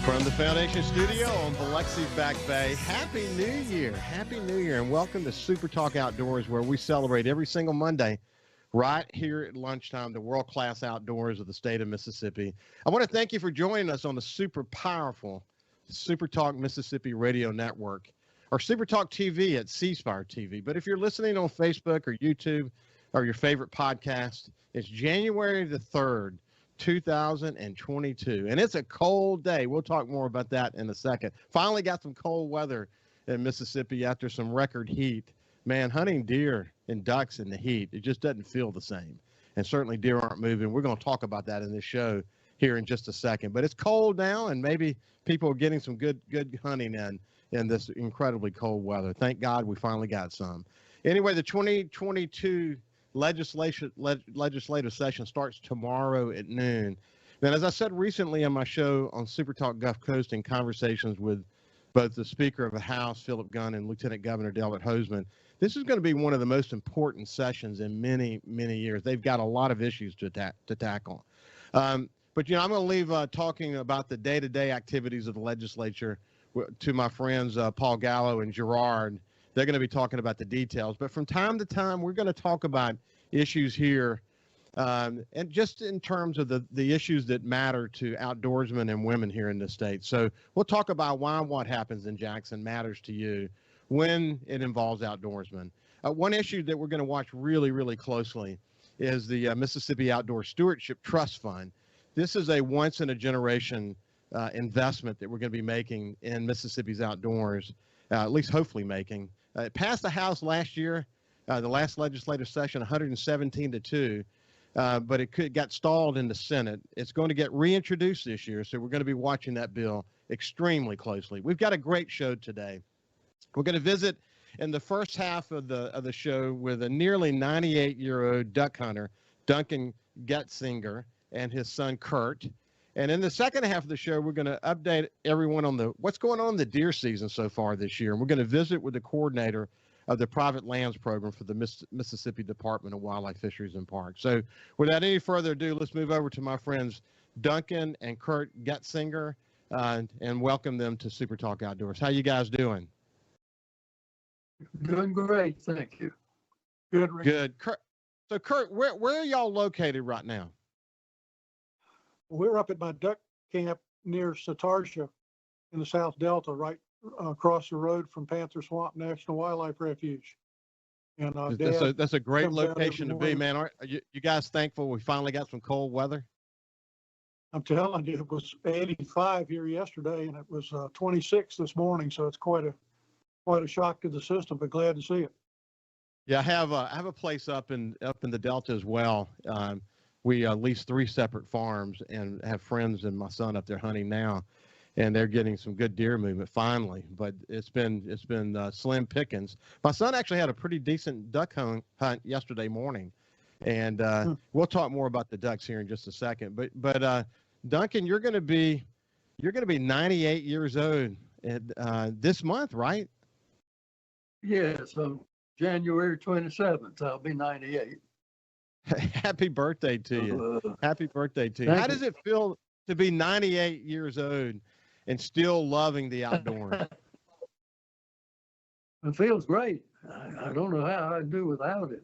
From the Foundation Studio on Biloxi Back Bay, Happy New Year. Happy New Year, and welcome to Super Talk Outdoors, where we celebrate every single Monday right here at lunchtime, the world-class outdoors of the state of Mississippi. I want to thank you for joining us on the super powerful Super Talk Mississippi Radio Network, or Super Talk TV at C-Spire TV. But if you're listening on Facebook or YouTube or your favorite podcast, it's January the 3rd, 2022, and it's a cold day. We'll talk more about that in a second. Finally got some cold weather in Mississippi after some record heat. Man, hunting deer and ducks in the heat, it just doesn't feel the same. And certainly deer aren't moving. We're going to talk about that in this show here in just a second. But it's cold now, and maybe people are getting some good hunting in this incredibly cold weather. Thank God we finally got some. Anyway, the 2022 legislative session starts tomorrow at noon. And as I said recently on my show on Super Talk Gulf Coast, in conversations with both the Speaker of the House, Philip Gunn, and Lieutenant Governor Delbert Hosemann, this is going to be one of the most important sessions in many, many years. They've got a lot of issues to tackle. But, you know, I'm going to leave talking about the day-to-day activities of the legislature to my friends Paul Gallo and Gerard. They're going to be talking about the details. But from time to time, we're going to talk about issues here, and just in terms of the issues that matter to outdoorsmen and women here in the state. So we'll talk about why what happens in Jackson matters to you when it involves outdoorsmen. One issue that we're going to watch really, really closely is the Mississippi Outdoor Stewardship Trust Fund. This is a once-in-a-generation investment that we're going to be making in Mississippi's outdoors, at least hopefully making. It passed the House last year, the last legislative session, 117-2, but it got stalled in the Senate. It's going to get reintroduced this year, so we're going to be watching that bill extremely closely. We've got a great show today. We're going to visit in the first half of the show with a nearly 98-year-old duck hunter, Duncan Getsinger, and his son Kurt. And in the second half of the show, we're going to update everyone on what's going on in the deer season so far this year. And we're going to visit with the coordinator of the private lands program for the Mississippi Department of Wildlife, Fisheries, and Parks. So without any further ado, let's move over to my friends Duncan and Kurt Getsinger and welcome them to Super Talk Outdoors. How you guys doing? Doing great, thank you. Good, Rick. Good. So Kurt, where are y'all located right now? We're up at my duck camp near Satartia in the South Delta, right across the road from Panther Swamp National Wildlife Refuge. And that's a great location to be, man. Aren't you guys thankful we finally got some cold weather? I'm telling you, it was 85 here yesterday, and it was 26 this morning. So it's quite a shock to the system, but glad to see it. Yeah, I have a place up in the Delta as well. We lease 3 separate farms and have friends and my son up there hunting now, and they're getting some good deer movement finally. But it's been slim pickings. My son actually had a pretty decent duck hunt yesterday morning, and we'll talk more about the ducks here in just a second. But Duncan, you're going to be 98 years old this month, right? Yeah, so January 27th, I'll be 98. Happy birthday to you. Happy birthday to you. How does it feel to be 98 years old and still loving the outdoors? It feels great. I don't know how I'd do without it.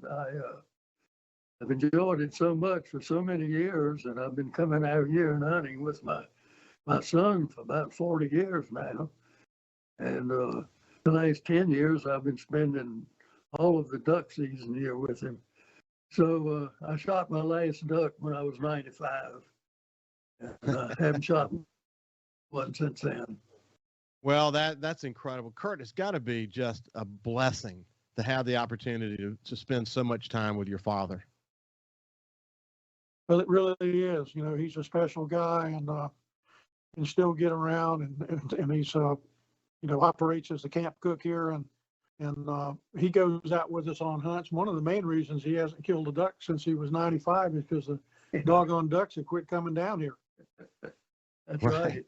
I've enjoyed it so much for so many years, and I've been coming out here and hunting with my son for about 40 years now. And the last 10 years, I've been spending all of the duck season here with him. So I shot my last duck when I was 95. And I haven't shot one since then. Well, that's incredible. Kurt, it's got to be just a blessing to have the opportunity to spend so much time with your father. Well, it really is. You know, he's a special guy, and still get around, and he's operates as the camp cook here, and he goes out with us on hunts. One of the main reasons he hasn't killed a duck since he was 95 is because the doggone ducks have quit coming down here. That's right.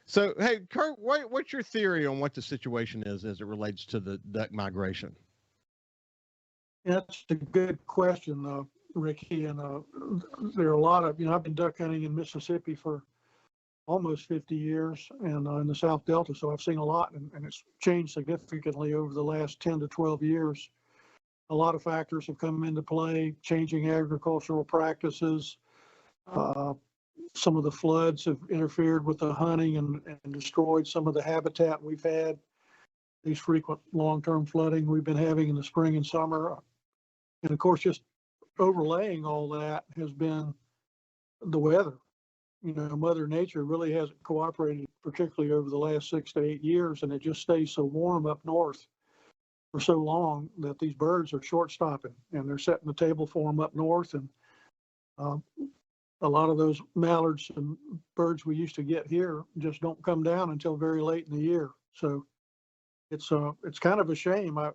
So, hey, Kurt, what's your theory on what the situation is as it relates to the duck migration? That's a good question, Ricky. And there are a lot of, I've been duck hunting in Mississippi for almost 50 years and in the South Delta. So I've seen a lot, and it's changed significantly over the last 10 to 12 years. A lot of factors have come into play, changing agricultural practices. Some of the floods have interfered with the hunting and destroyed some of the habitat we've had. These frequent long-term flooding we've been having in the spring and summer. And of course, just overlaying all that has been the weather. You know, Mother Nature really hasn't cooperated, particularly over the last 6 to 8 years, and it just stays so warm up north for so long that these birds are short stopping, and they're setting the table for them up north. And a lot of those mallards and birds we used to get here just don't come down until very late in the year. So it's kind of a shame. I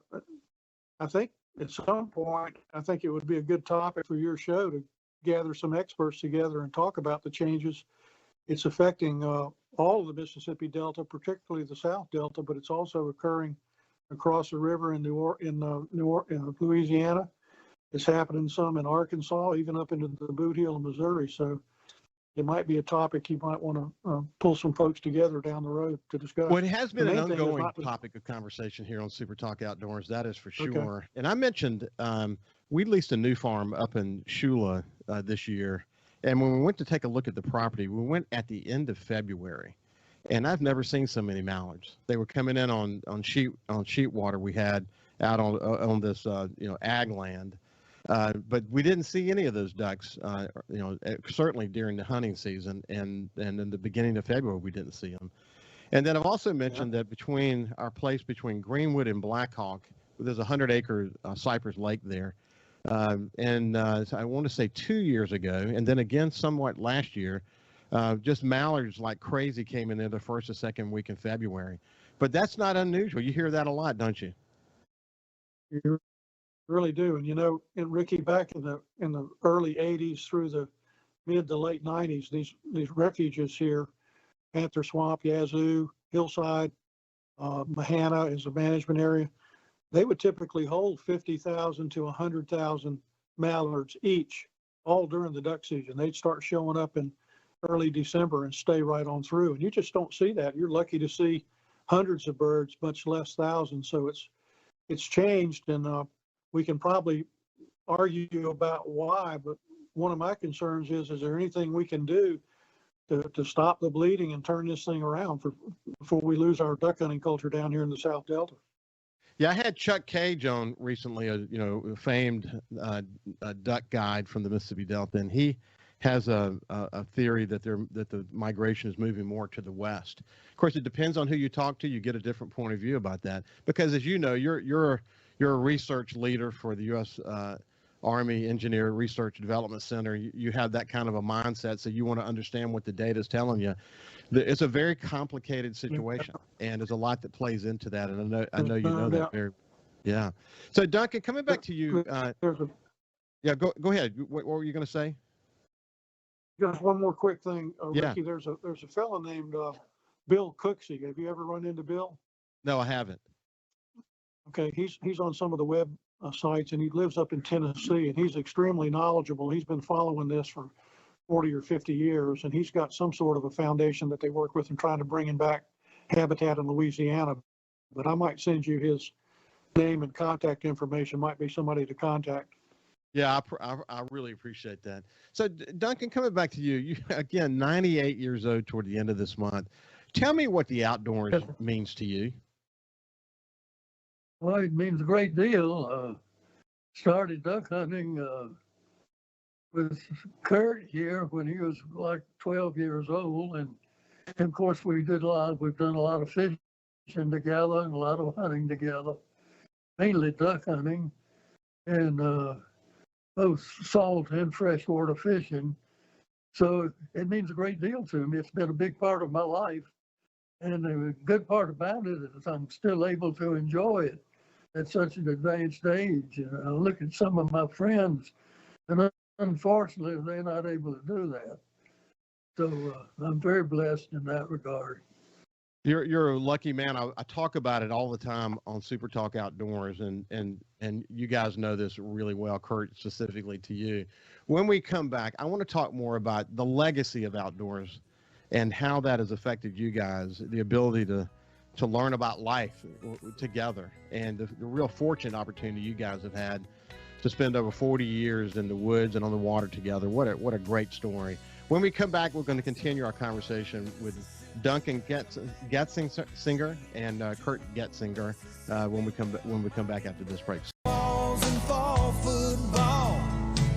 think at some point, I think it would be a good topic for your show to gather some experts together and talk about the changes. It's affecting all of the Mississippi Delta, particularly the South Delta, but it's also occurring across the river in Louisiana. It's happening some in Arkansas, even up into the Boot Heel of Missouri. So it might be a topic you might want to pull some folks together down the road to discuss. Well, it has been an ongoing topic of conversation here on Super Talk Outdoors. That is for sure. Okay. And I mentioned we leased a new farm up in Shula this year. And when we went to take a look at the property, we went at the end of February. And I've never seen so many mallards. They were coming in on sheet water we had out on this ag land. But we didn't see any of those ducks, certainly during the hunting season, and in the beginning of February, we didn't see them. And then I've also mentioned that between our place between Greenwood and Blackhawk, there's a 100-acre cypress lake there. So I want to say 2 years ago, and then again somewhat last year, just mallards like crazy came in there the first or second week in February. But that's not unusual. You hear that a lot, don't you? You really do. And and Ricky, back in the early 80s through the mid to late 90s, these refuges here, Panther Swamp, Yazoo, Hillside, Mahana is a management area. They would typically hold 50,000 to 100,000 mallards each, all during the duck season. They'd start showing up in early December and stay right on through. And you just don't see that. You're lucky to see hundreds of birds, much less thousands. So it's changed, and we can probably argue about why, but one of my concerns is there anything we can do to stop the bleeding and turn this thing around before we lose our duck hunting culture down here in the South Delta? Yeah, I had Chuck Cage on recently, a famed duck guide from the Mississippi Delta, and he has a theory that the migration is moving more to the west. Of course, it depends on who you talk to. You get a different point of view about that because, as you know, you're a research leader for the U.S. Army Engineer Research Development Center. You have that kind of a mindset, so you want to understand what the data is telling you. It's a very complicated situation, and there's a lot that plays into that. And I know you know that very. Yeah. So Duncan, coming back to you. Yeah, go ahead. What were you going to say? Just one more quick thing, Ricky. There's a fellow named Bill Cooksey. Have you ever run into Bill? No, I haven't. Okay, he's on some of the web sites, and he lives up in Tennessee, and he's extremely knowledgeable. He's been following this for 40 or 50 years, and he's got some sort of a foundation that they work with and trying to bring back habitat in Louisiana. But I might send you his name and contact information. Might be somebody to contact. Yeah, I really appreciate that. So Duncan, coming back to you again, 98 years old toward the end of this month. Tell me what the outdoors means to you. Well, it means a great deal. Started duck hunting with Kurt here when he was like 12 years old, and of course we've done a lot of fishing together and a lot of hunting together, mainly duck hunting, and both salt and freshwater fishing. So it means a great deal to me. It's been a big part of my life, and the good part about it is I'm still able to enjoy it at such an advanced age. I look at some of my friends, and unfortunately, they're not able to do that. So I'm very blessed in that regard. You're a lucky man. I talk about it all the time on Super Talk Outdoors, and you guys know this really well, Kurt, specifically to you. When we come back, I want to talk more about the legacy of outdoors and how that has affected you guys, the ability to learn about life together, and the real fortunate opportunity you guys have had to spend over 40 years in the woods and on the water together. What a great story. When we come back, we're going to continue our conversation with Duncan Getsinger and Kurt Getsinger when we come back after this break.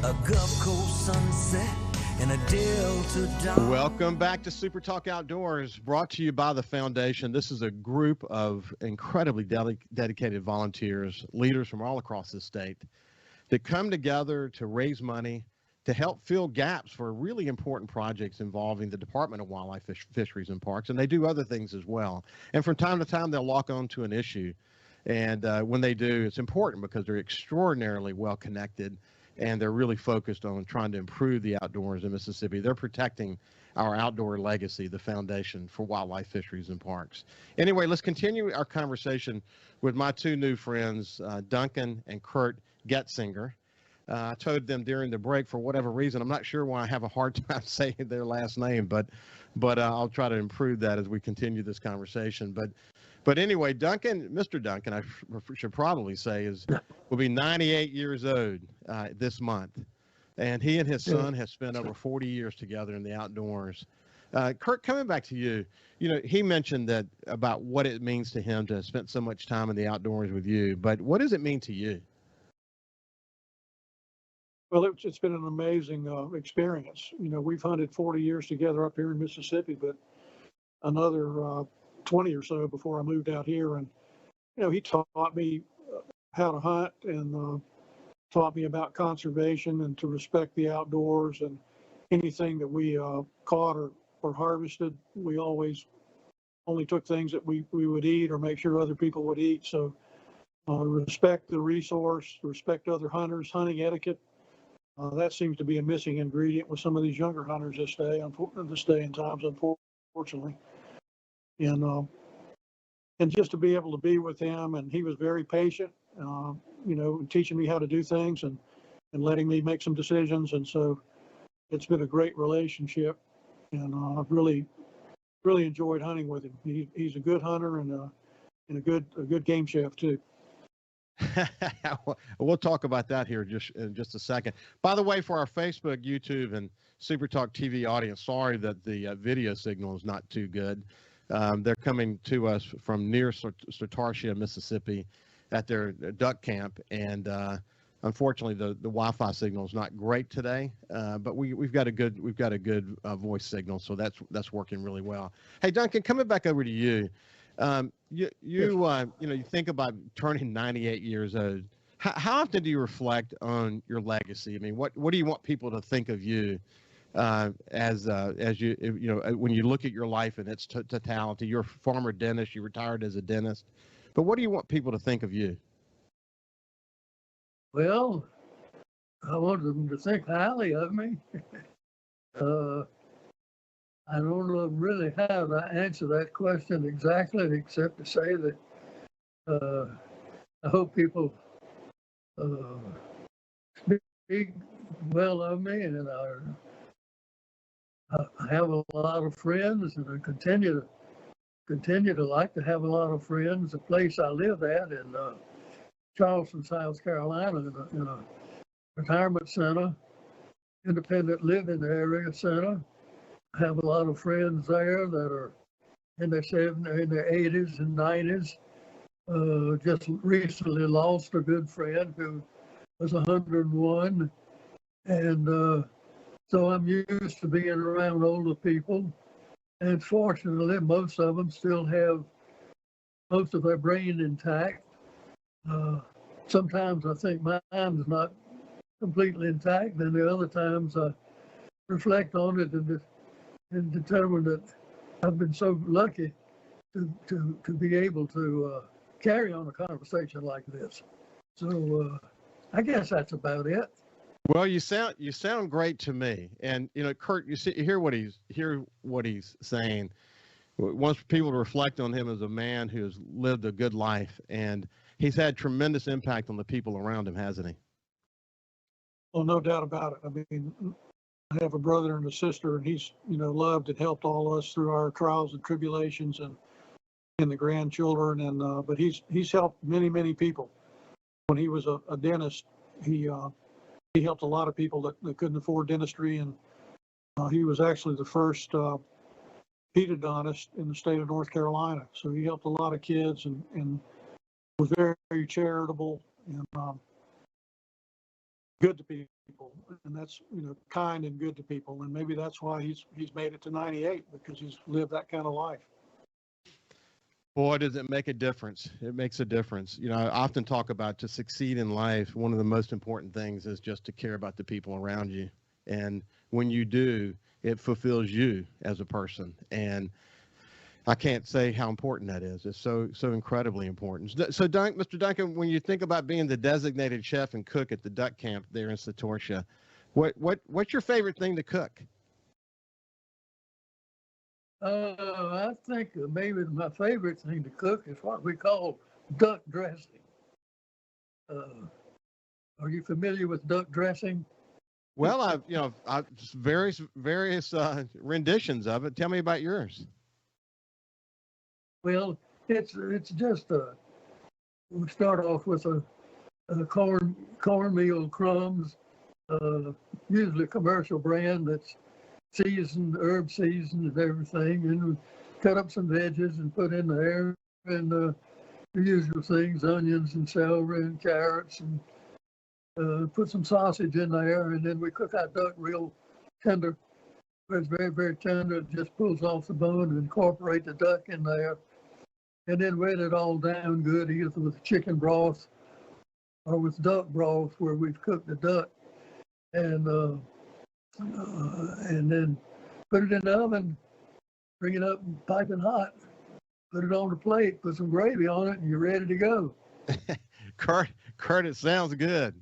A Gulf Coast sunset and a Delta dawn. Welcome back to Super Talk Outdoors, brought to you by the Foundation. This is a group of incredibly dedicated volunteers, leaders from all across the state, that come together to raise money to help fill gaps for really important projects involving the Department of Wildlife, Fisheries, and Parks. And they do other things as well. And from time to time, they'll lock on to an issue. And when they do, it's important because they're extraordinarily well connected, and they're really focused on trying to improve the outdoors in Mississippi. They're protecting our outdoor legacy, the Foundation for Wildlife, Fisheries, and Parks. Anyway, let's continue our conversation with my two new friends, Duncan and Kurt Getsinger. I told them during the break, for whatever reason, I'm not sure why I have a hard time saying their last name, but I'll try to improve that as we continue this conversation. But anyway, Mr. Duncan, I should probably say, will be 98 years old this month. And he and his son have spent over 40 years together in the outdoors. Kurt, coming back to you, he mentioned that about what it means to him to have spent so much time in the outdoors with you. But what does it mean to you? Well, it's been an amazing experience. We've hunted 40 years together up here in Mississippi, but another 20 or so before I moved out here. And, he taught me how to hunt and taught me about conservation and to respect the outdoors, and anything that we caught or harvested, we always only took things that we would eat or make sure other people would eat. So respect the resource, respect other hunters, hunting etiquette. That seems to be a missing ingredient with some of these younger hunters this day and times, unfortunately. And just to be able to be with him, and he was very patient, teaching me how to do things and letting me make some decisions. And so it's been a great relationship, and I've really enjoyed hunting with him. He's a good hunter and a good game chef too. We'll talk about that here in just a second. By the way, for our Facebook, YouTube, and Super Talk TV audience, sorry that the video signal is not too good. They're coming to us from near Sartartia, Mississippi, at their duck camp, and unfortunately, the Wi-Fi signal is not great today. But we've got a good voice signal, so that's working really well. Hey, Duncan, coming back over to you. You think about turning 98 years old. How often do you reflect on your legacy? I mean, what do you want people to think of you as you when you look at your life in its totality? You're a former dentist. You retired as a dentist, but what do you want people to think of you? Well, I want them to think highly of me. I don't know really how to answer that question exactly, except to say that I hope people speak well of me, and I have a lot of friends, and I continue to like to have a lot of friends. The place I live at in Charleston, South Carolina, in a retirement center, independent living area center. I have a lot of friends there that are in their 80s and 90s. Just recently lost a good friend who was 101. And so I'm used to being around older people. And fortunately, most of them still have most of their brain intact. Sometimes I think mine's not completely intact, and the other times I reflect on it and determine that I've been so lucky to be able to carry on a conversation like this. So I guess that's about it. Well, you sound great to me, and Kurt, hear what he's saying. Wants people to reflect on him as a man who has lived a good life, and he's had tremendous impact on the people around him, hasn't he? Well, no doubt about it. I mean, I have a brother and a sister, and he's, loved and helped all of us through our trials and tribulations and the grandchildren. And, but he's helped many, many people. When he was a dentist, he helped a lot of people that couldn't afford dentistry. And he was actually the first pedodontist in the state of North Carolina. So he helped a lot of kids and was very, very charitable and good to people. And that's, kind and good to people. And maybe that's why he's made it to 98, because he's lived that kind of life. Boy, does it make a difference. It makes a difference. I often talk about, to succeed in life, one of the most important things is just to care about the people around you. And when you do, it fulfills you as a person. And I can't say how important that is. It's so incredibly important. So, Mr. Duncan, when you think about being the designated chef and cook at the duck camp there in Satorsha, what's your favorite thing to cook? I think maybe my favorite thing to cook is what we call duck dressing. Are you familiar with duck dressing? Well, I've various renditions of it. Tell me about yours. Well, it's just we start off with a cornmeal crumbs, usually a commercial brand that's seasoned, herb seasoned and everything, and we cut up some veggies and put in there, and the usual things, onions and celery and carrots, and put some sausage in there, and then we cook our duck real tender. It's very, very tender. It just pulls off the bone and incorporate the duck in there, and then wet it all down good, either with chicken broth or with duck broth where we've cooked the duck, and then put it in the oven, bring it up piping hot, put it on the plate, put some gravy on it, and you're ready to go. Kurt, it sounds good.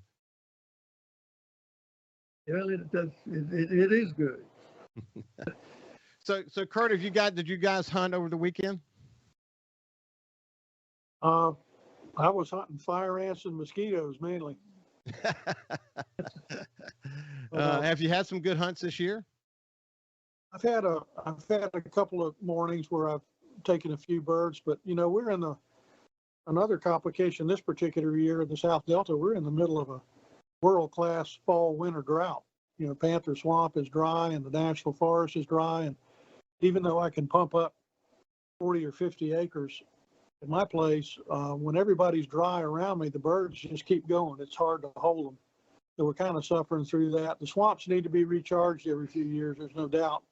Well, it is good. So Kurt, did you guys hunt over the weekend? I was hunting fire ants and mosquitoes mainly. Have you had some good hunts this year? I've had a couple of mornings where I've taken a few birds, but we're in another complication this particular year in the South Delta. We're in the middle of a world-class fall-winter drought. Panther Swamp is dry and the National Forest is dry, and even though I can pump up 40 or 50 acres at my place, when everybody's dry around me, the birds just keep going. It's hard to hold them. So we're kind of suffering through that. The swamps need to be recharged every few years, there's no doubt.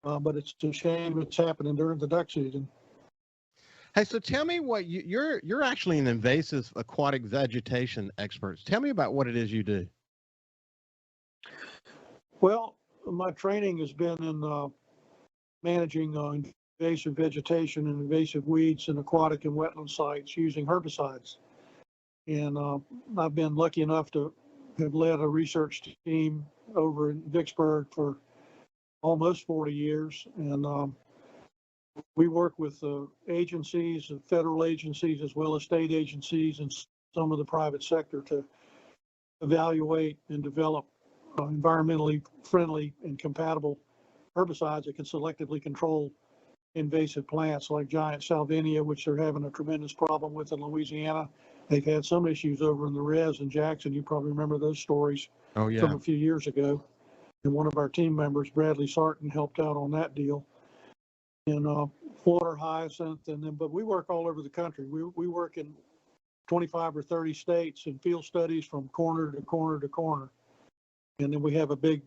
But it's a shame it's happening during the duck season. Hey, so tell me what you're actually an invasive aquatic vegetation expert. Tell me about what it is you do. Well, my training has been in managing invasive vegetation and invasive weeds in aquatic and wetland sites using herbicides. And I've been lucky enough to have led a research team over in Vicksburg for almost 40 years. And we work with agencies, federal agencies, as well as state agencies and some of the private sector to evaluate and develop environmentally friendly and compatible herbicides that can selectively control invasive plants like giant salvinia, which they're having a tremendous problem with in Louisiana. They've had some issues over in the res in Jackson. You probably remember those stories from a few years ago. And one of our team members, Bradley Sarton, helped out on that deal. And water hyacinth, but we work all over the country. We work in 25 or 30 states in field studies from corner to corner to corner. And then we have a big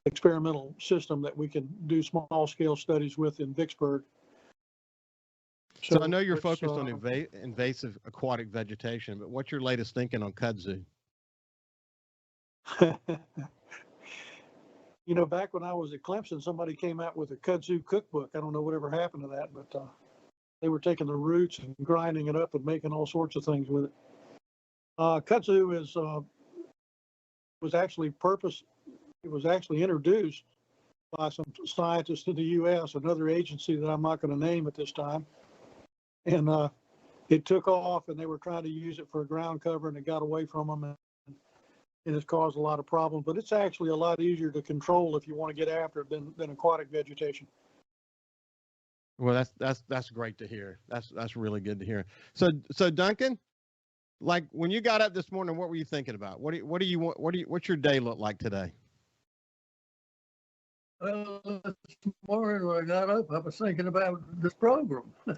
experimental system that we can do small scale studies with in Vicksburg. So I know you're focused on invasive aquatic vegetation, but what's your latest thinking on kudzu? Back when I was at Clemson, somebody came out with a kudzu cookbook. I don't know whatever happened to that, but they were taking the roots and grinding it up and making all sorts of things with it. Kudzu was actually introduced by some scientists in the U.S., another agency that I'm not going to name at this time. And it took off, and they were trying to use it for a ground cover, and it got away from them. it has caused a lot of problems, but it's actually a lot easier to control if you want to get after it than aquatic vegetation. Well, that's great to hear. That's really good to hear. So Duncan, like when you got up this morning, what were you thinking about? What's your day look like today? Well, this morning when I got up, I was thinking about this program. I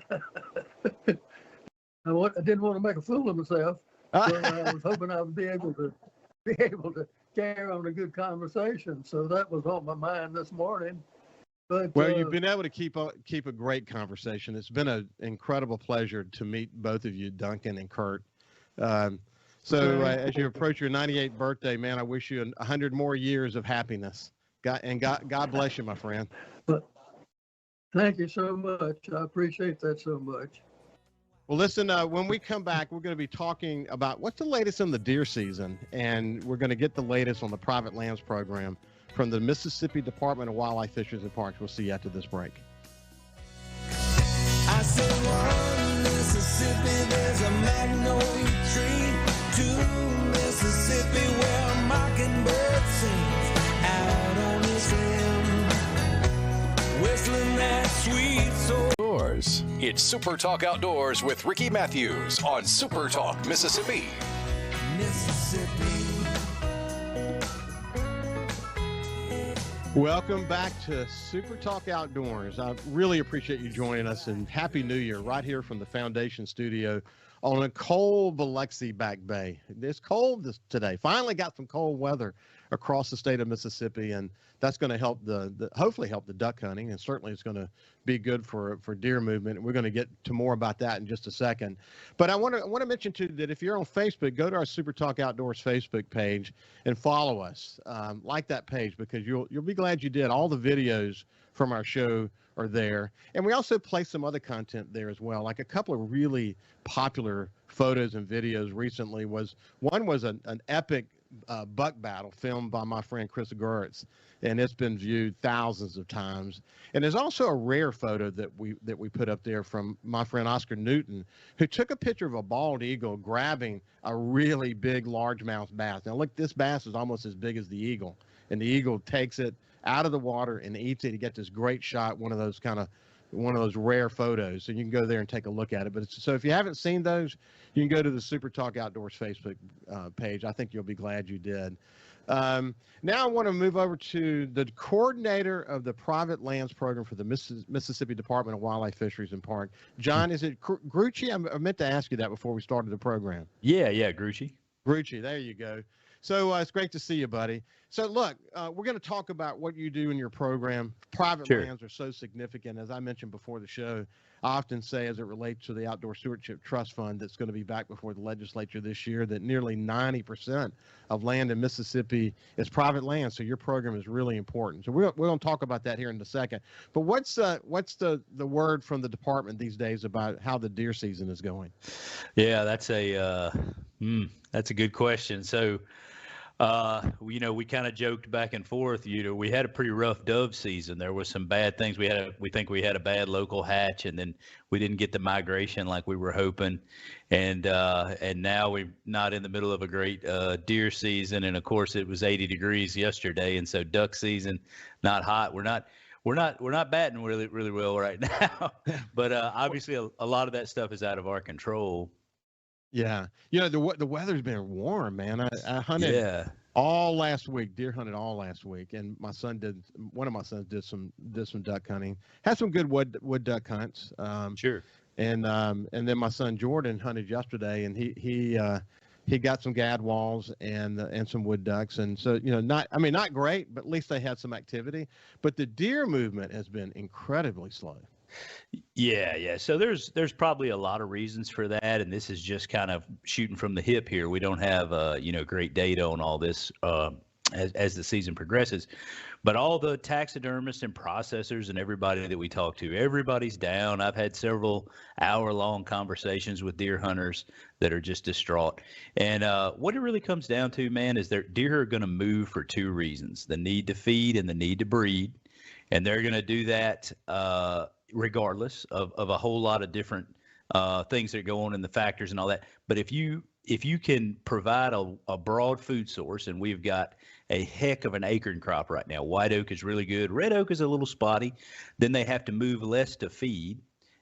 didn't want to make a fool of myself, so I was hoping I would be able to carry on a good conversation. So that was on my mind this morning. But well, you've been able to keep a great conversation. It's been an incredible pleasure to meet both of you, Duncan and Kurt. As you approach your 98th birthday, man, I wish you 100 more years of happiness. God bless you, my friend. But thank you so much. I appreciate that so much. Well, listen, when we come back, we're going to be talking about what's the latest in the deer season, and we're going to get the latest on the private lands program from the Mississippi Department of Wildlife, Fisheries, and Parks. We'll see you after this break. I said, one Mississippi, there's a magnolia tree. Two Mississippi, where a mockingbird sings out on his limb, whistling that sweet soul. It's Super Talk Outdoors with Ricky Matthews on Super Talk Mississippi. Welcome back to Super Talk Outdoors. I really appreciate you joining us, and Happy New Year right here from the Foundation Studio on a cold Biloxi Back Bay. It's cold today. Finally got some cold weather across the state of Mississippi, and that's going to help hopefully help the duck hunting, and certainly it's going to be good for deer movement. We're going to get to more about that in just a second. But I want to mention too that if you're on Facebook, go to our Super Talk Outdoors Facebook page and follow us. Like that page, because you'll be glad you did. All the videos from our show are there, and we also place some other content there as well. Like a couple of really popular photos and videos recently was an epic buck battle filmed by my friend Chris Gertz, and it's been viewed thousands of times. And there's also a rare photo that we put up there from my friend Oscar Newton, who took a picture of a bald eagle grabbing a really big largemouth bass. Now look, this bass is almost as big as the eagle, and the eagle takes it out of the water and eats it. You get this great shot, one of those rare photos. So you can go there and take a look at it. But so if you haven't seen those, you can go to the Super Talk Outdoors Facebook page. I think you'll be glad you did. Now I want to move over to the coordinator of the private lands program for the Mississippi Department of Wildlife, Fisheries, and Park. John, is it Gruchy? I meant to ask you that before we started the program. Yeah, Gruchy. Gruchy, there you go. So it's great to see you, buddy. So look, we're going to talk about what you do in your program. Private lands are so significant. As I mentioned before the show, I often say as it relates to the Outdoor Stewardship Trust Fund that's going to be back before the legislature this year, that nearly 90% of land in Mississippi is private land. So your program is really important. So we're going to talk about that here in a second. But what's the word from the department these days about how the deer season is going? Yeah, that's a good question. So, we kind of joked back and forth. We had a pretty rough dove season. There was some bad things. We think we had a bad local hatch, and then we didn't get the migration like we were hoping. And now we're not in the middle of a great deer season. And of course, it was 80 degrees yesterday, and so duck season not hot. We're not batting really, really well right now. But obviously, a lot of that stuff is out of our control. Yeah. The weather's been warm, man. I hunted all last week, deer hunted all last week. And one of my sons did some duck hunting, had some good wood duck hunts. Sure. And then my son Jordan hunted yesterday, and he got some gadwalls and some wood ducks. And so, not great, but at least they had some activity. But the deer movement has been incredibly slow. Yeah. So there's probably a lot of reasons for that, and this is just kind of shooting from the hip here. We don't have great data on all this as the season progresses, but all the taxidermists and processors and everybody that we talk to, everybody's down. I've had several hour-long conversations with deer hunters that are just distraught. And what it really comes down to, man, is that deer are going to move for two reasons: the need to feed and the need to breed, and they're going to do that regardless of a whole lot of different things that go on in the factors and all that. But if you if you can provide a broad food source, and we've got a heck of an acorn crop right now. White oak is really good. Red oak is a little spotty. Then they have to move less to feed.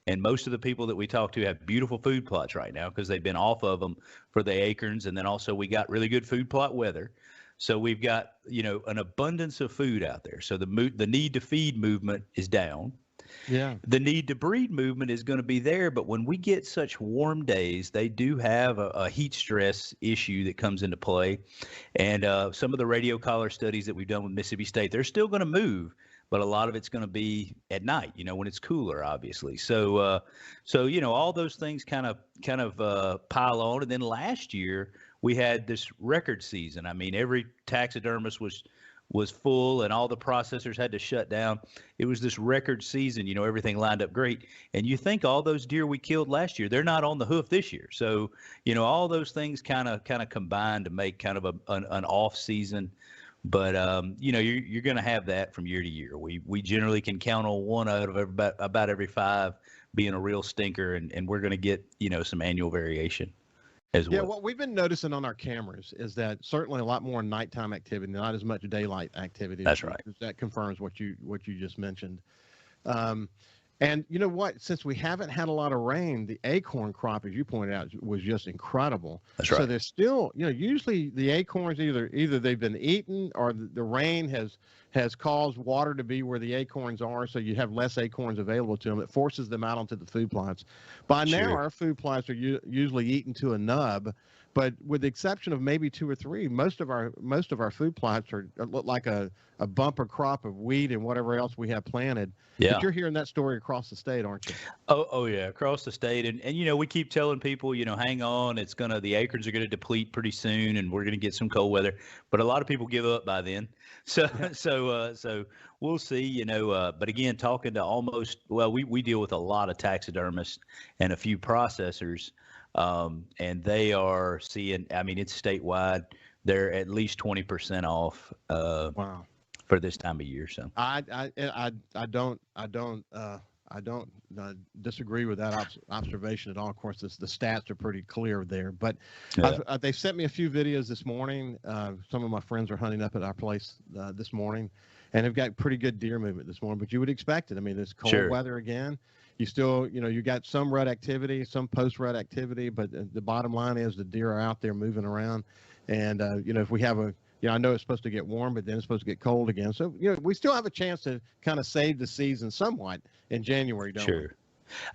And most of the people that we talk to have beautiful food plots right now because they've been off of them for the acorns. And then also we got really good food plot weather. So we've got, an abundance of food out there. So the need to feed movement is down. Yeah. The need to breed movement is going to be there, but when we get such warm days, they do have a heat stress issue that comes into play. And some of the radio collar studies that we've done with Mississippi State, they're still going to move, but a lot of it's going to be at night, when it's cooler, obviously. So all those things kind of pile on. And then last year we had this record season. I mean, every taxidermist was full and all the processors had to shut down. It was this record season, everything lined up great. And you think all those deer we killed last year, they're not on the hoof this year. So, all those things kind of combine to make kind of an off season. But, you're going to have that from year to year. We generally can count on one out of about every 5 being a real stinker, and we're going to get, some annual variation. Yeah, what we've been noticing on our cameras is that certainly a lot more nighttime activity, not as much daylight activity. That's right. That confirms what you just mentioned. And you know what? Since we haven't had a lot of rain, the acorn crop, as you pointed out, was just incredible. That's right. So there's still, usually the acorns either they've been eaten or the rain has caused water to be where the acorns are, so you have less acorns available to them. It forces them out onto the food plots. By now, our food plots are usually eaten to a nub, but with the exception of maybe 2 or 3, most of our food plots look like a bumper crop of wheat and whatever else we have planted. Yeah. But you're hearing that story across the state, aren't you? Oh yeah, across the state. And we keep telling people, hang on, the acorns are going to deplete pretty soon and we're going to get some cold weather. But a lot of people give up by then. So we'll see, but again, talking to we deal with a lot of taxidermists and a few processors, and they are seeing, it's statewide. They're at least 20% off. Wow. For this time of year. So I don't disagree with that observation at all. Of course, the stats are pretty clear there, but they sent me a few videos this morning. Some of my friends are hunting up at our place this morning, and have got pretty good deer movement this morning, but you would expect it. There's cold weather again. You still, you got some rut activity, some post-rut activity, but the bottom line is the deer are out there moving around. And, if we have I know it's supposed to get warm, but then it's supposed to get cold again. So, we still have a chance to kind of save the season somewhat in January, don't we? Sure.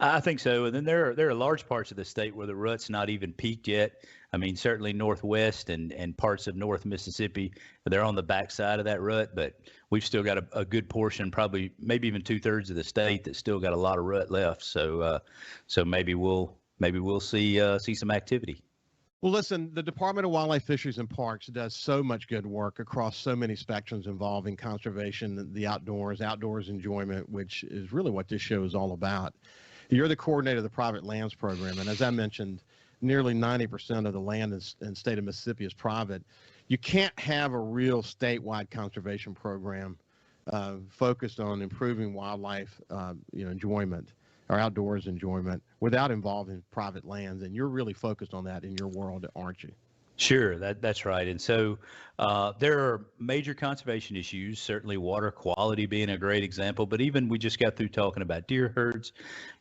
I think so. And then there are large parts of the state where the rut's not even peaked yet. Certainly Northwest and parts of North Mississippi, they're on the backside of that rut, but we've still got a good portion, probably maybe even 2/3 of the state that's still got a lot of rut left. So maybe we'll see some activity. Well, listen, the Department of Wildlife, Fisheries, and Parks does so much good work across so many spectrums involving conservation, the outdoors enjoyment, which is really what this show is all about. You're the coordinator of the private lands program, and as I mentioned, nearly 90% of the land in the state of Mississippi is private. You can't have a real statewide conservation program focused on improving wildlife enjoyment or outdoors enjoyment without involving private lands, and you're really focused on that in your world, aren't you? Sure, that's right. And so there are major conservation issues, certainly water quality being a great example, but even we just got through talking about deer herds.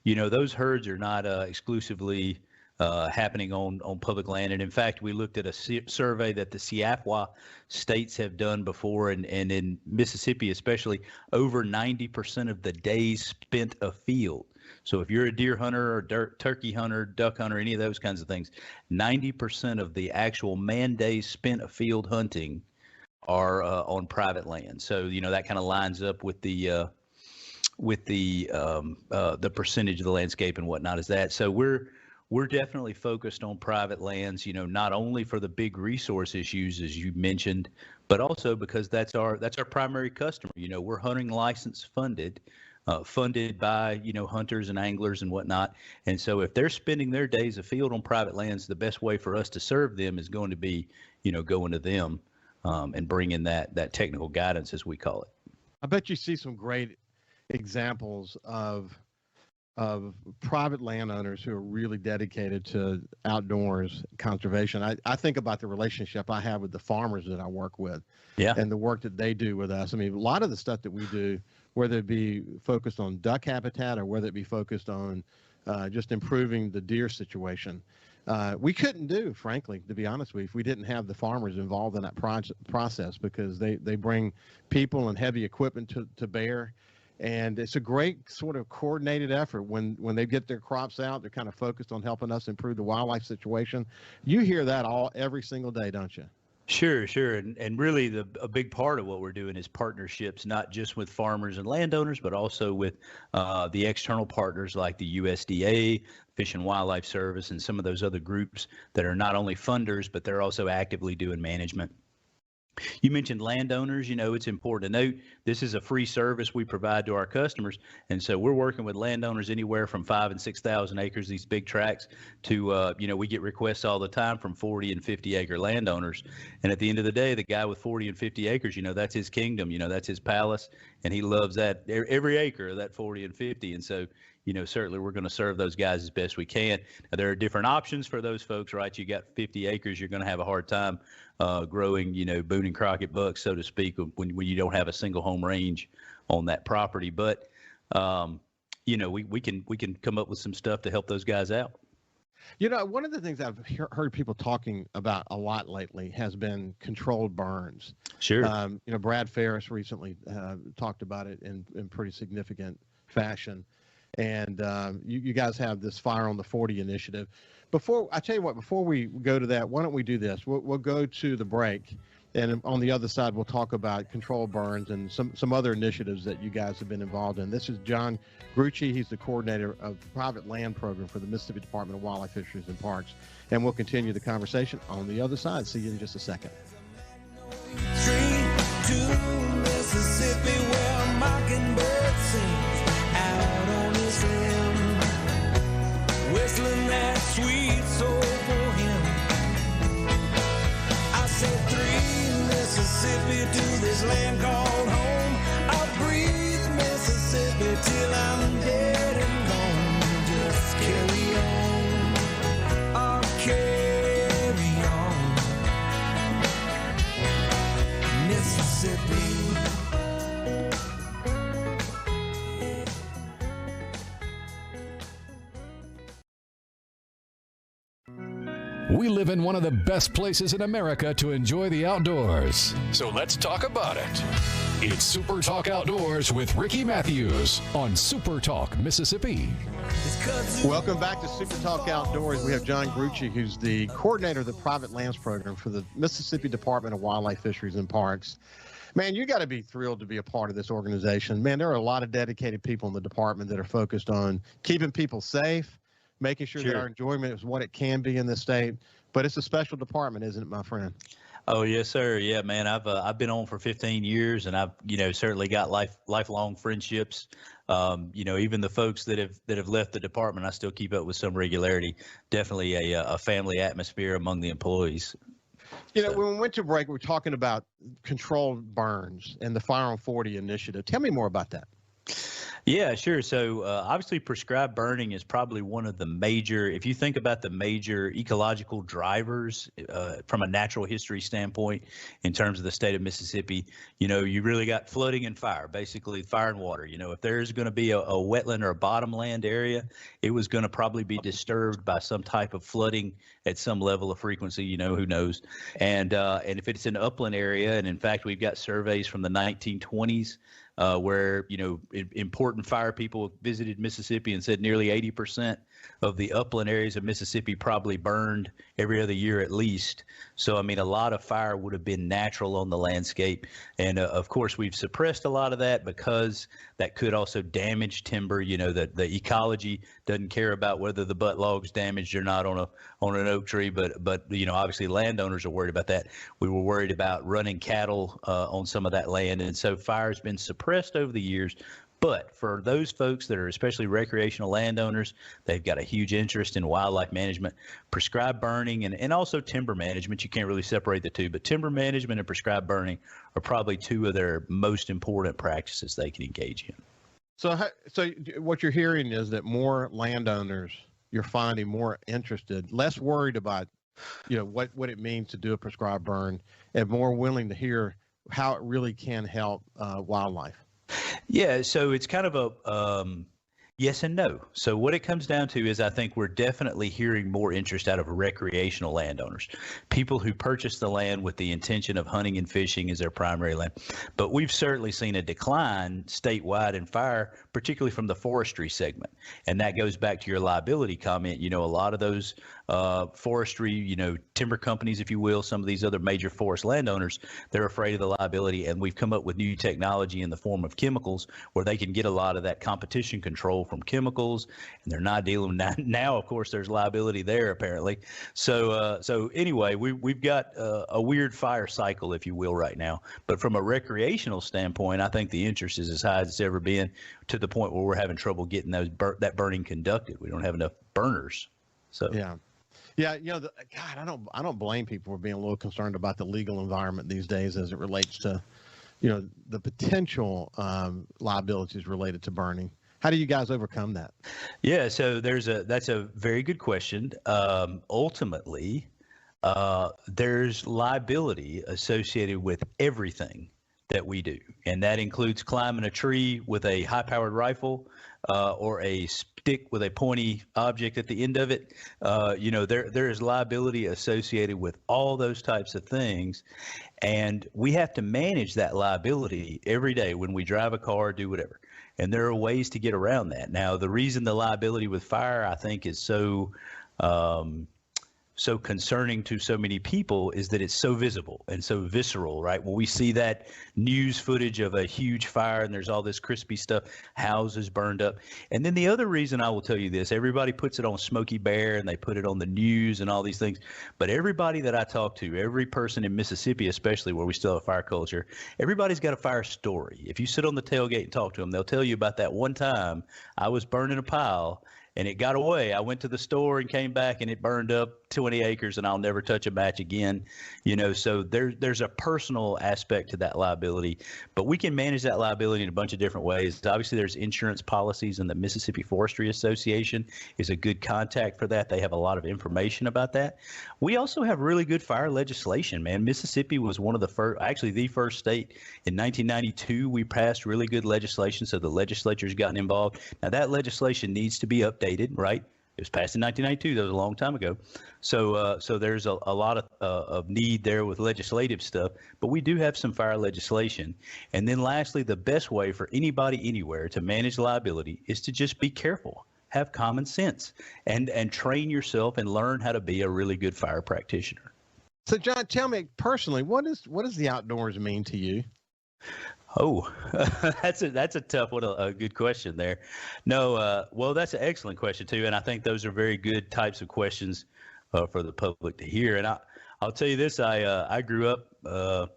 Those herds are not exclusively happening on public land. And in fact, we looked at a survey that the SIAFWA states have done before, and in Mississippi especially, over 90% of the days spent afield. So if you're a deer hunter or turkey hunter, duck hunter, any of those kinds of things, 90% of the actual man days spent afield hunting are on private land. So that kind of lines up with the percentage of the landscape and whatnot is that. So we're definitely focused on private lands, not only for the big resource issues as you mentioned, but also because that's our primary customer. We're hunting license funded by hunters and anglers and whatnot. And so if they're spending their days afield on private lands, the best way for us to serve them is going to be going to them and bringing that technical guidance, as we call it. I bet you see some great examples of of private landowners who are really dedicated to outdoors conservation. I think about the relationship I have with the farmers that I work with, Yeah. and the work that they do with us. I mean, a lot of the stuff that we do, whether it be focused on duck habitat or whether it be focused on just improving the deer situation, we couldn't do, frankly, to be honest with you, if we didn't have the farmers involved in that process, because they bring people and heavy equipment to bear. And it's a great sort of coordinated effort when they get their crops out. They're kind of focused on helping us improve the wildlife situation. You hear that every single day, don't you? Sure, sure. And really a big part of what we're doing is partnerships, not just with farmers and landowners, but also with the external partners like the USDA, Fish and Wildlife Service, and some of those other groups that are not only funders, but they're also actively doing management. You mentioned landowners. It's important to note this is a free service we provide to our customers. And so we're working with landowners anywhere from 5,000 and 6,000 acres, these big tracts, to, we get requests all the time from 40 and 50 acre landowners. And at the end of the day, the guy with 40 and 50 acres, that's his kingdom, that's his palace. And he loves that, every acre of that 40 and 50. And so, certainly we're going to serve those guys as best we can. Now, there are different options for those folks, right? You got 50 acres, you're going to have a hard time growing, Boone and Crockett bucks, so to speak, when you don't have a single home range on that property. But, we can come up with some stuff to help those guys out. One of the things I've heard people talking about a lot lately has been controlled burns. Sure. Brad Ferris recently talked about it in pretty significant fashion. And you guys have this Fire on the 40 initiative. Before we go to that, why don't we do this? We'll go to the break, and on the other side, we'll talk about controlled burns and some other initiatives that you guys have been involved in. This is John Gruchy. He's the coordinator of the private land program for the Mississippi Department of Wildlife, Fisheries, and Parks. And we'll continue the conversation on the other side. See you in just a second. Tree to Mississippi where a mockingbird sings out on his limb, whistling that sweet soul for him. I said 3 Mississippi to this land called home. I'll breathe Mississippi till I'm dead and gone. Just carry on, I'll carry on, Mississippi. We live in one of the best places in America to enjoy the outdoors. So let's talk about it. It's Super Talk Outdoors with Ricky Matthews on Super Talk Mississippi. Welcome back to Super Talk Outdoors. We have John Gruchy, who's the coordinator of the private lands program for the Mississippi Department of Wildlife, Fisheries, and Parks. Man, you got to be thrilled to be a part of this organization. Man, there are a lot of dedicated people in the department that are focused on keeping people safe, making sure that our enjoyment is what it can be in this state. But it's a special department, isn't it, my friend? Oh, yes, sir. Yeah, man, I've been on for 15 years, and I've certainly got lifelong friendships. Even the folks that have left the department, I still keep up with some regularity. Definitely a family atmosphere among the employees. When we went to break, we were talking about controlled burns and the Fire on 40 initiative. Tell me more about that. Yeah, sure. So obviously prescribed burning is probably one of the major, if you think about the major ecological drivers from a natural history standpoint in terms of the state of Mississippi, you really got flooding and fire, basically fire and water. If there's going to be a wetland or a bottomland area, it was going to probably be disturbed by some type of flooding at some level of frequency, who knows. And if it's an upland area, and in fact, we've got surveys from the 1920s where, important fire people visited Mississippi and said nearly 80% of the upland areas of Mississippi probably burned every other year at least. So, a lot of fire would have been natural on the landscape. And of course, we've suppressed a lot of that because that could also damage timber. The ecology doesn't care about whether the butt log's damaged or not on an oak tree. But obviously landowners are worried about that. We were worried about running cattle on some of that land. And so fire's been suppressed over the years. But for those folks that are especially recreational landowners, they've got a huge interest in wildlife management, prescribed burning, and also timber management. You can't really separate the two, but timber management and prescribed burning are probably two of their most important practices they can engage in. So what you're hearing is that more landowners you're finding more interested, less worried about, what it means to do a prescribed burn, and more willing to hear how it really can help wildlife. Yeah, so it's kind of a yes and no. So what it comes down to is I think we're definitely hearing more interest out of recreational landowners, people who purchase the land with the intention of hunting and fishing as their primary land. But we've certainly seen a decline statewide in fire, particularly from the forestry segment. And that goes back to your liability comment. A lot of those forestry, timber companies, if you will, some of these other major forest landowners, they're afraid of the liability. And we've come up with new technology in the form of chemicals where they can get a lot of that competition control from chemicals, and they're not dealing now. Of course, there's liability there apparently. So anyway, we've got a weird fire cycle, if you will, right now. But from a recreational standpoint, I think the interest is as high as it's ever been, to the point where we're having trouble getting that burning conducted. We don't have enough burners. So yeah. God, I don't blame people for being a little concerned about the legal environment these days as it relates to, the potential liabilities related to burning. How do you guys overcome that? Yeah, so that's a very good question. Ultimately, there's liability associated with everything that we do, and that includes climbing a tree with a high-powered rifle or a stick with a pointy object at the end of it. There is liability associated with all those types of things, and we have to manage that liability every day when we drive a car, do whatever. And there are ways to get around that. Now, the reason the liability with fire, I think, is so concerning to so many people is that it's so visible and so visceral, right? When we see that news footage of a huge fire and there's all this crispy stuff, houses burned up. And then the other reason I will tell you this, everybody puts it on Smokey Bear and they put it on the news and all these things. But everybody that I talk to, every person in Mississippi, especially where we still have a fire culture, everybody's got a fire story. If you sit on the tailgate and talk to them, they'll tell you about that one time I was burning a pile and it got away. I went to the store and came back and it burned up 20 acres and I'll never touch a match again. So there's a personal aspect to that liability, but we can manage that liability in a bunch of different ways. Obviously, there's insurance policies, and the Mississippi Forestry Association is a good contact for that. They have a lot of information about that. We also have really good fire legislation, man. Mississippi was one of the first, actually the first state. In 1992, we passed really good legislation, so the legislature's gotten involved. Now, that legislation needs to be updated, right? It was passed in 1992. That was a long time ago. So there's a lot of need there with legislative stuff, but we do have some fire legislation. And then lastly, the best way for anybody anywhere to manage liability is to just be careful, have common sense, and train yourself and learn how to be a really good fire practitioner. So, John, tell me personally, what does the outdoors mean to you? Oh, that's a tough one. A good question there. No, well, that's an excellent question too, and I think those are very good types of questions for the public to hear. And I'll tell you this: I grew up, I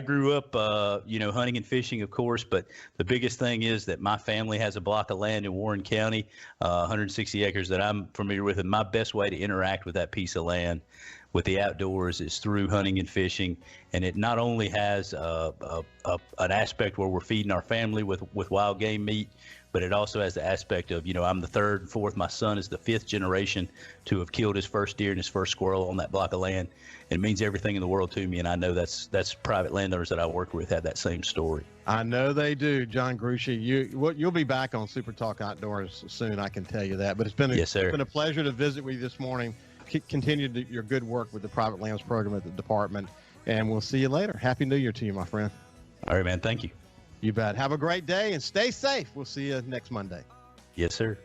grew up, hunting and fishing, of course. But the biggest thing is that my family has a block of land in Warren County, 160 acres that I'm familiar with, and my best way to interact with that piece of land, with the outdoors, is through hunting and fishing. And it not only has an aspect where we're feeding our family with wild game meat, but it also has the aspect of, I'm the third and fourth. My son is the fifth generation to have killed his first deer and his first squirrel on that block of land. It means everything in the world to me, and I know that's private landowners that I work with have that same story. I know they do, John Gruchy. You'll be back on Super Talk Outdoors soon, I can tell you that. But it's been a pleasure to visit with you this morning. Continue your good work with the private lands program at the department, and we'll see you later. Happy New Year to you, my friend. All right, man. Thank you. You bet. Have a great day and stay safe. We'll see you next Monday. Yes, sir.